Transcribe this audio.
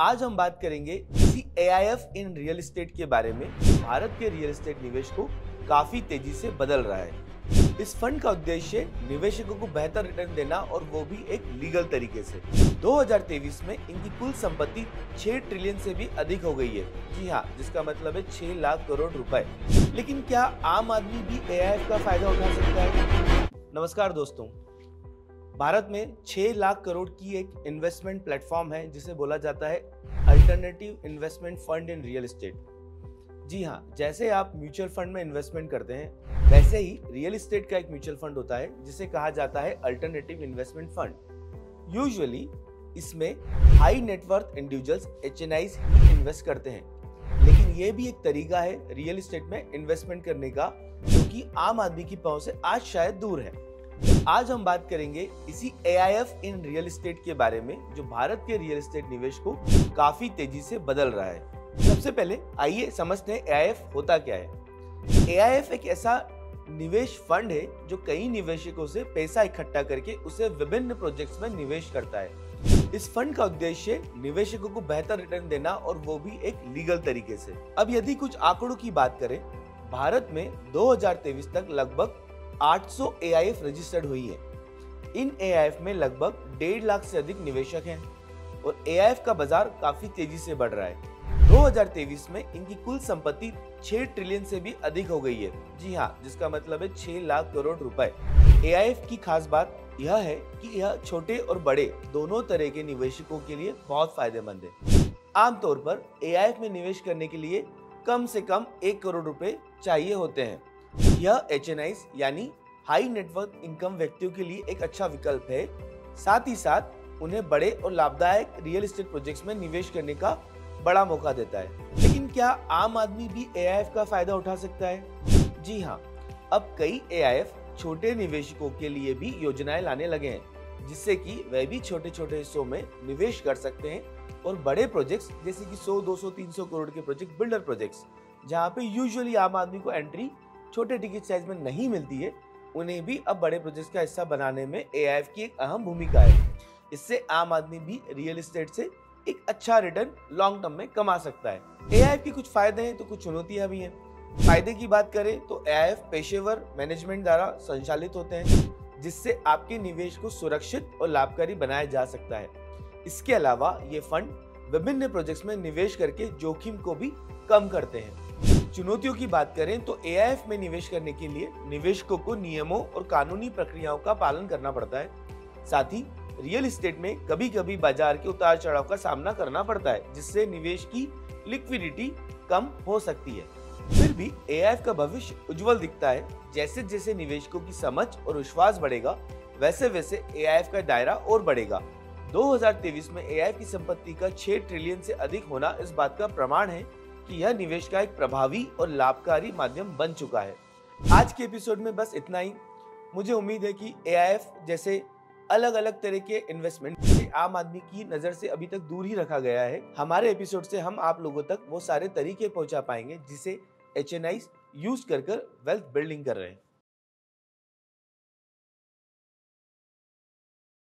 आज हम बात करेंगे इसी AIF इन रियल एस्टेट के बारे में। भारत के रियल एस्टेट निवेश को काफी तेजी से बदल रहा है। इस फंड का उद्देश्य निवेशकों को बेहतर रिटर्न देना और वो भी एक लीगल तरीके से। 2023 में इनकी कुल संपत्ति 6 ट्रिलियन से भी अधिक हो गई है। जी हाँ, जिसका मतलब है 6 लाख करोड़ रुपए। लेकिन क्या आम आदमी भी AIF का फायदा उठा सकता है? नमस्कार दोस्तों, भारत में 6 लाख करोड़ की एक इन्वेस्टमेंट प्लेटफॉर्म है जिसे बोला जाता है alternative investment fund in real estate. जी हाँ, जैसे आप म्यूचुअल फंड में इन्वेस्टमेंट करते हैं वैसे ही रियल एस्टेट का एक म्यूचुअल फंड होता है जिसे कहा जाता है अल्टरनेटिव इन्वेस्टमेंट फंड। यूजुअली इसमें हाई नेटवर्थ इंडिविजुअल्स HNIs ही इन्वेस्ट करते हैं, लेकिन ये भी एक तरीका है रियल एस्टेट में इन्वेस्टमेंट करने का जो कि आम आदमी की पहुंच से आज शायद दूर है। आज हम बात करेंगे इसी AIF इन रियल एस्टेट के बारे में जो भारत के रियल एस्टेट निवेश को काफी तेजी से बदल रहा है। सबसे पहले आइए समझते हैं AIF होता क्या है। AIF एक ऐसा निवेश फंड है जो कई निवेशकों से पैसा इकट्ठा करके उसे विभिन्न प्रोजेक्ट्स में निवेश करता है। इस फंड का उद्देश्य निवेशकों को बेहतर रिटर्न देना और वो भी एक लीगल तरीके से। अब यदि कुछ आंकड़ों की बात करें, भारत में 2023 तक लगभग 800 AIF रजिस्टर्ड हुई है। इन AIF में लगभग 1.5 लाख से अधिक निवेशक हैं और AIF का बाजार काफी तेजी से बढ़ रहा है। 2023 में इनकी कुल संपत्ति 6 ट्रिलियन से भी अधिक हो गई है। जी हाँ, जिसका मतलब है 6 लाख करोड़ रुपए। AIF की खास बात यह है कि यह छोटे और बड़े दोनों तरह के निवेशकों के लिए बहुत फायदेमंद है। आमतौर पर AIF में निवेश करने के लिए कम से कम 1 करोड़ रुपए चाहिए होते हैं। यह HNIs यानी हाई नेटवर्थ इनकम व्यक्तियों के लिए एक अच्छा विकल्प है। साथ ही साथ उन्हें बड़े और लाभदायक रियल एस्टेट प्रोजेक्ट्स में निवेश करने का बड़ा मौका देता है। लेकिन क्या आम आदमी भी AIF का फायदा उठा सकता है? जी हाँ, अब कई AIF छोटे निवेशकों के लिए भी योजनाएं लाने लगे हैं जिससे कि वे भी छोटे छोटे हिस्सों में निवेश कर सकते हैं और बड़े प्रोजेक्ट्स जैसे कि 100, 200, 300 करोड़ के प्रोजेक्ट, बिल्डर प्रोजेक्ट्स, जहाँ पे यूजुअली आम आदमी को एंट्री छोटे टिकट साइज में नहीं मिलती है, उन्हें भी अब बड़े प्रोजेक्ट्स का हिस्सा बनाने में AIF की एक अहम भूमिका है। इससे आम आदमी भी रियल एस्टेट से एक अच्छा रिटर्न लॉन्ग टर्म में कमा सकता है। AIF के कुछ फायदे हैं तो कुछ चुनौतियां भी हैं। फायदे की बात करें तो AIF पेशेवर मैनेजमेंट द्वारा संचालित होते हैं जिससे आपके निवेश को सुरक्षित और लाभकारी बनाया जा सकता है। इसके अलावा ये फंड विभिन्न प्रोजेक्ट्स में निवेश करके जोखिम को भी कम करते हैं। चुनौतियों की बात करें तो AIF में निवेश करने के लिए निवेशकों को नियमों और कानूनी प्रक्रियाओं का पालन करना पड़ता है। साथ ही रियल एस्टेट में कभी कभी बाजार के उतार चढ़ाव का सामना करना पड़ता है जिससे निवेश की लिक्विडिटी कम हो सकती है। फिर भी AIF का भविष्य उज्जवल दिखता है। जैसे जैसे निवेशकों की समझ और विश्वास बढ़ेगा वैसे वैसे AIF का दायरा और बढ़ेगा। 2023 में AIF की संपत्ति का 6 ट्रिलियन से अधिक होना इस बात का प्रमाण है कि यह निवेश का एक प्रभावी और लाभकारी माध्यम बन चुका है। आज के एपिसोड में बस इतना ही। मुझे उम्मीद है कि AIF जैसे अलग अलग तरह के इन्वेस्टमेंट जिसे आम आदमी की नजर से अभी तक दूर ही रखा गया है, हमारे एपिसोड से हम आप लोगों तक वो सारे तरीके पहुंचा पाएंगे जिसे HNIs यूज कर वेल्थ बिल्डिंग कर रहे हैं।